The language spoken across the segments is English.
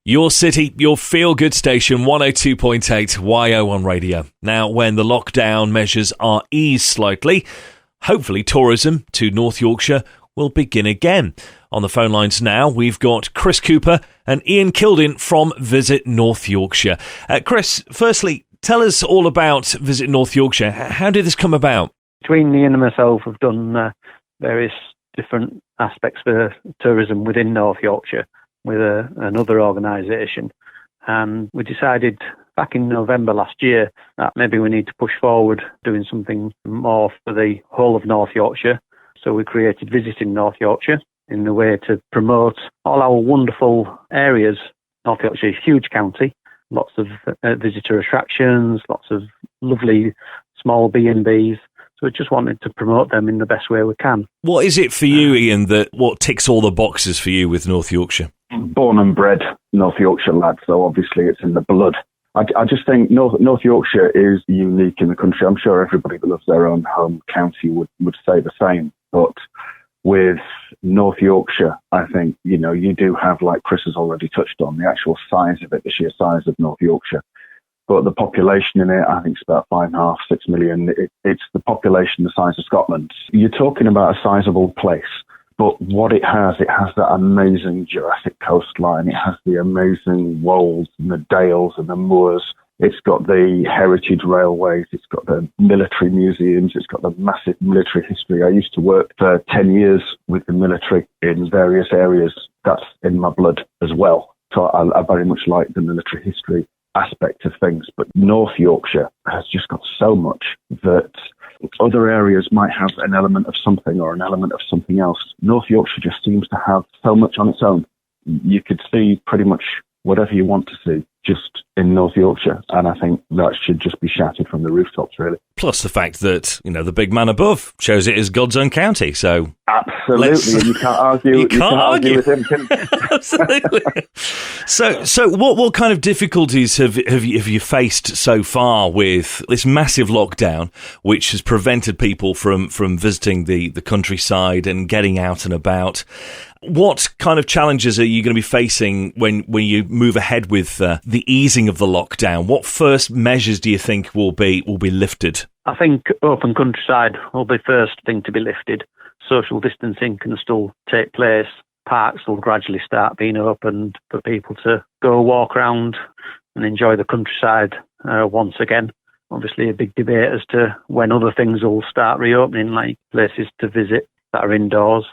Your city, your feel-good station, 102.8 YO1 Radio. Now, when the lockdown measures are eased slightly, hopefully tourism to North Yorkshire will begin again. On the phone lines now, we've got Chris Cooper and Ian Kildin from Visit North Yorkshire. Chris, firstly, tell us all about Visit North Yorkshire. How did this come about? Between Ian and myself, we've done various different aspects for tourism within North Yorkshire with another organisation, and we decided back in November last year that maybe we need to push forward doing something more for the whole of North Yorkshire. So we created Visiting North Yorkshire in the way to promote all our wonderful areas. North Yorkshire is a huge county, lots of visitor attractions, lots of lovely small B&Bs. So we just wanted to promote them in the best way we can. What is it for you, Ian, what ticks all the boxes for you with North Yorkshire? Born and bred North Yorkshire lad, so obviously it's in the blood. I just think North Yorkshire is unique in the country. I'm sure everybody that loves their own home county would say the same. But with North Yorkshire, I think, you do have, like Chris has already touched on, the actual size of it, the sheer size of North Yorkshire. But the population in it, I think it's about 5.5, 6 million. It's the population the size of Scotland. You're talking about a sizable place. But what it has that amazing Jurassic coastline. It has the amazing wolds and the dales and the moors. It's got the heritage railways. It's got the military museums. It's got the massive military history. I used to work for 10 years with the military in various areas. That's in my blood as well. So I very much like the military history aspect of things. But North Yorkshire has just got so much that other areas might have an element of something or an element of something else. North Yorkshire just seems to have so much on its own. You could see pretty much whatever you want to see just in North Yorkshire, and I think that should just be shouted from the rooftops, really. Plus the fact that, the big man above shows it as God's own county, so... Absolutely, you can't argue, you can't argue with him, can you? Absolutely. So what kind of difficulties have you faced so far with this massive lockdown, which has prevented people from visiting the countryside and getting out and about? What kind of challenges are you going to be facing when you move ahead with the easing of the lockdown? What first measures do you think will be lifted? I think open countryside will be first thing to be lifted. Social distancing can still take place. Parks will gradually start being opened for people to go walk around and enjoy the countryside once again. Obviously a big debate as to when other things will start reopening, like places to visit that are indoors.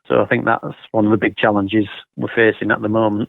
So I think that's one of the big challenges we're facing at the moment,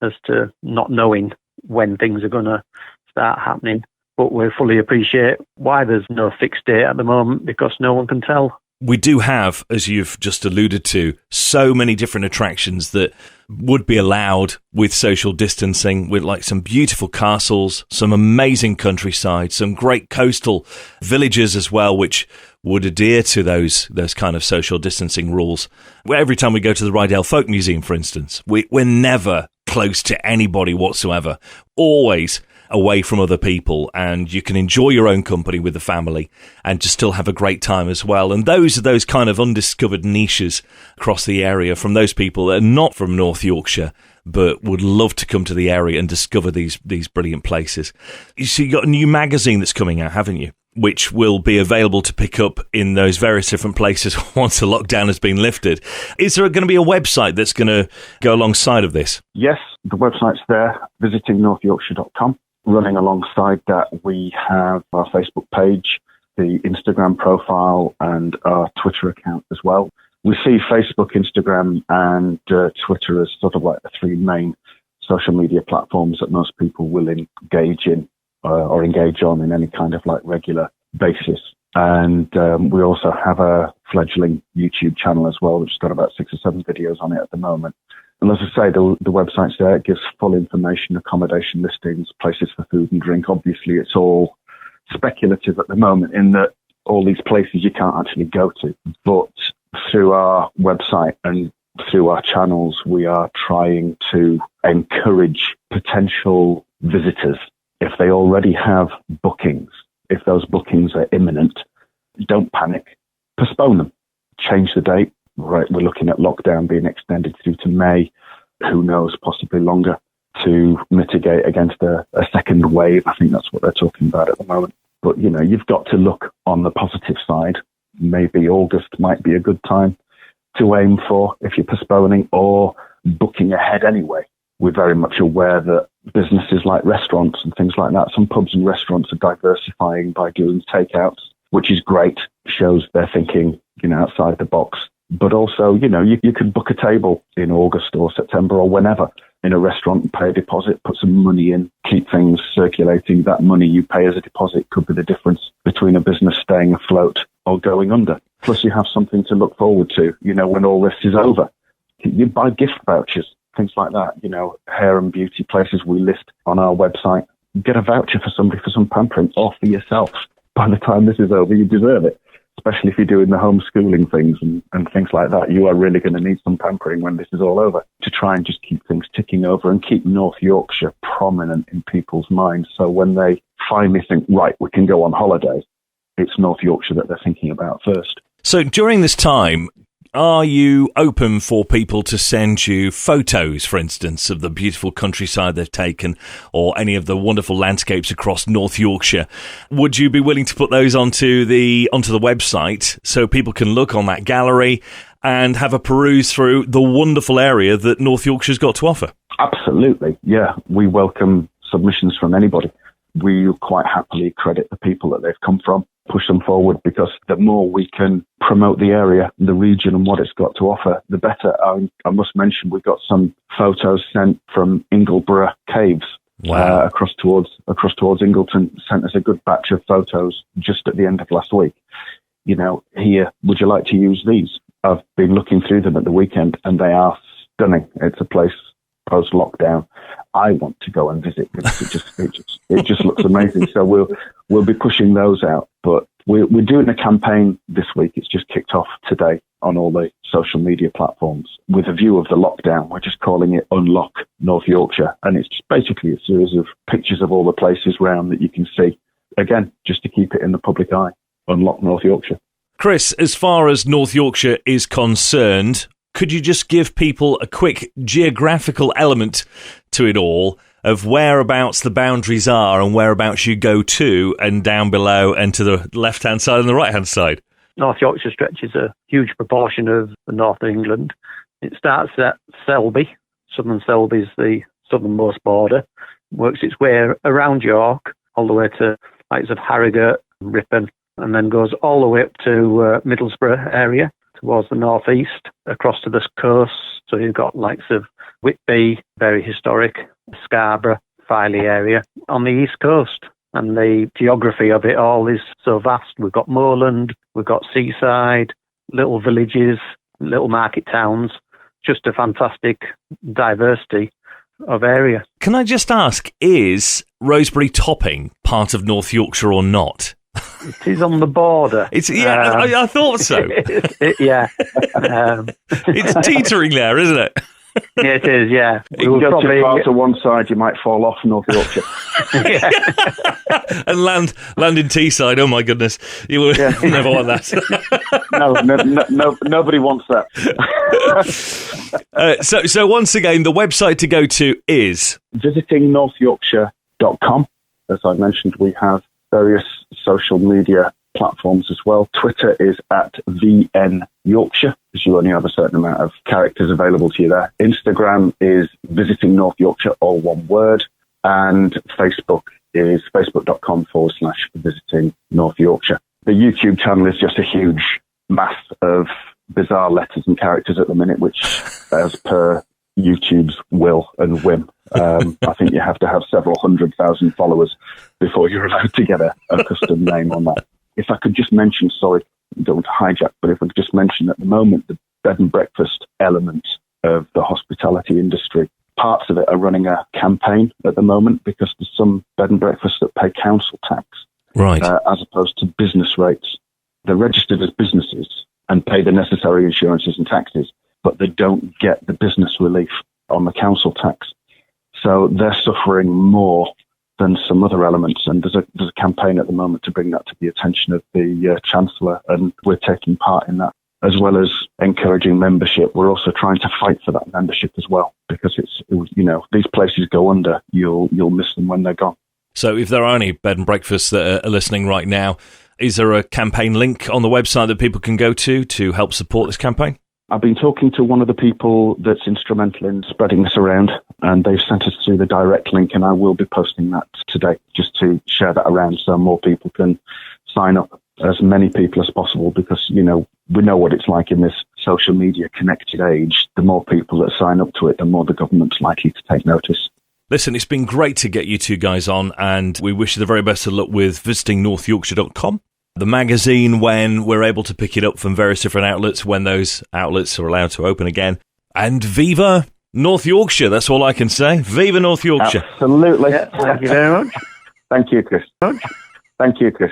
as to not knowing when things are going to start happening. But we fully appreciate why there's no fixed date at the moment, because no one can tell. We do have, as you've just alluded to, so many different attractions that would be allowed with social distancing, with like some beautiful castles, some amazing countryside, some great coastal villages as well, which would adhere to those kind of social distancing rules. Every time we go to the Rydale Folk Museum, for instance, we're never close to anybody whatsoever, always away from other people, and you can enjoy your own company with the family and just still have a great time as well. And those are those kind of undiscovered niches across the area from those people that are not from North Yorkshire but would love to come to the area and discover these brilliant places. So you've got a new magazine that's coming out, haven't you? Which will be available to pick up in those various different places once the lockdown has been lifted. Is there going to be a website that's going to go alongside of this? Yes, the website's there, visitingnorthyorkshire.com. Running alongside that, we have our Facebook page, the Instagram profile, and our Twitter account as well. We see Facebook, Instagram, and Twitter as sort of like the three main social media platforms that most people will engage in or engage on in any kind of like regular basis. And we also have a fledgling YouTube channel as well, which has got about 6 or 7 videos on it at the moment. And as I say, the website's there. It gives full information, accommodation listings, places for food and drink. Obviously, it's all speculative at the moment in that all these places you can't actually go to. But through our website and through our channels, we are trying to encourage potential visitors. If they already have bookings, if those bookings are imminent, don't panic. Postpone them. Change the date. Right, we're looking at lockdown being extended through to May. Who knows, possibly longer. to mitigate against a second wave. I think that's what they're talking about at the moment. But, you've got to look on the positive side. Maybe August might be a good time to aim for if you're postponing or booking ahead anyway. We're very much aware that businesses like restaurants and things like that, some pubs and restaurants are diversifying by doing takeouts, which is great, shows they're thinking, outside the box. But also, you could book a table in August or September or whenever in a restaurant and pay a deposit, put some money in, keep things circulating. That money you pay as a deposit could be the difference between a business staying afloat or going under. Plus, you have something to look forward to, when all this is over. You buy gift vouchers, things like that, hair and beauty places we list on our website. Get a voucher for somebody for some pampering or for yourself. By the time this is over, you deserve it. Especially if you're doing the homeschooling things and things like that. You are really going to need some pampering when this is all over to try and just keep things ticking over and keep North Yorkshire prominent in people's minds. So when they finally think, right, we can go on holiday, it's North Yorkshire that they're thinking about first. So during this time, are you open for people to send you photos, for instance, of the beautiful countryside they've taken or any of the wonderful landscapes across North Yorkshire? Would you be willing to put those onto the website so people can look on that gallery and have a peruse through the wonderful area that North Yorkshire's got to offer? Absolutely, yeah. We welcome submissions from anybody. We quite happily credit the people that they've come from, push them forward, because the more we can promote the area, the region and what it's got to offer, the better. I must mention we've got some photos sent from Ingleborough Caves. Wow. Across towards Ingleton, sent us a good batch of photos just at the end of last week. Here, would you like to use these? I've been looking through them at the weekend and they are stunning. It's a place post-lockdown I want to go and visit because it just looks amazing. So we'll be pushing those out. But we're doing a campaign this week. It's just kicked off today on all the social media platforms with a view of the lockdown. We're just calling it Unlock North Yorkshire. And it's just basically a series of pictures of all the places round that you can see. Again, just to keep it in the public eye. Unlock North Yorkshire. Chris, as far as North Yorkshire is concerned, could you just give people a quick geographical element to it all of whereabouts the boundaries are and whereabouts you go to and down below and to the left-hand side and the right-hand side? North Yorkshire stretches a huge proportion of the north of England. It starts at Selby. Southern Selby is the southernmost border. Works its way around York, all the way to likes of Harrogate, Ripon, and then goes all the way up to Middlesbrough area, towards the northeast, across to the coast. So you've got likes of Whitby, very historic, Scarborough, Filey area on the east coast. And the geography of it all is so vast. We've got moorland, we've got seaside, little villages, little market towns, just a fantastic diversity of area. Can I just ask, is Rosebery Topping part of North Yorkshire or not? It is on the border. I thought so. Yeah. It's teetering there, isn't it? Yeah, it is, yeah. You go too far to one side, you might fall off North Yorkshire. And land in Teesside, oh my goodness. You will never want that. No, nobody wants that. So once again, the website to go to is visitingnorthyorkshire.com. As I mentioned, we have various social media platforms as well. Twitter is at VN Yorkshire, because you only have a certain amount of characters available to you there. Instagram is Visiting North Yorkshire, all one word. And Facebook is facebook.com/Visiting North Yorkshire. The YouTube channel is just a huge mass of bizarre letters and characters at the minute, which, as per YouTube's will and whim, I think you have to have several 100,000 followers before you're allowed to get a custom name on that. If I could just mention, sorry, I don't want to hijack, but if I could just mention at the moment, the bed and breakfast element of the hospitality industry, parts of it are running a campaign at the moment because there's some bed and breakfasts that pay council tax, right, as opposed to business rates. They're registered as businesses and pay the necessary insurances and taxes, but they don't get the business relief on the council tax. So they're suffering more than some other elements, and there's a campaign at the moment to bring that to the attention of the Chancellor, and we're taking part in that. as well as encouraging membership, we're also trying to fight for that membership as well, because these places go under, you'll miss them when they're gone. So if there are any bed and breakfasts that are listening right now, is there a campaign link on the website that people can go to help support this campaign? I've been talking to one of the people that's instrumental in spreading this around, and they've sent us through the direct link, and I will be posting that today just to share that around so more people can sign up, as many people as possible, because, we know what it's like in this social media connected age. The more people that sign up to it, the more the government's likely to take notice. Listen, it's been great to get you two guys on, and we wish you the very best of luck with visiting northyorkshire.com. The magazine, when we're able to pick it up from various different outlets, when those outlets are allowed to open again. And Viva North Yorkshire, that's all I can say. Viva North Yorkshire. Absolutely. Yeah, thank you very much. Thank you, Chris. Thank you, Chris.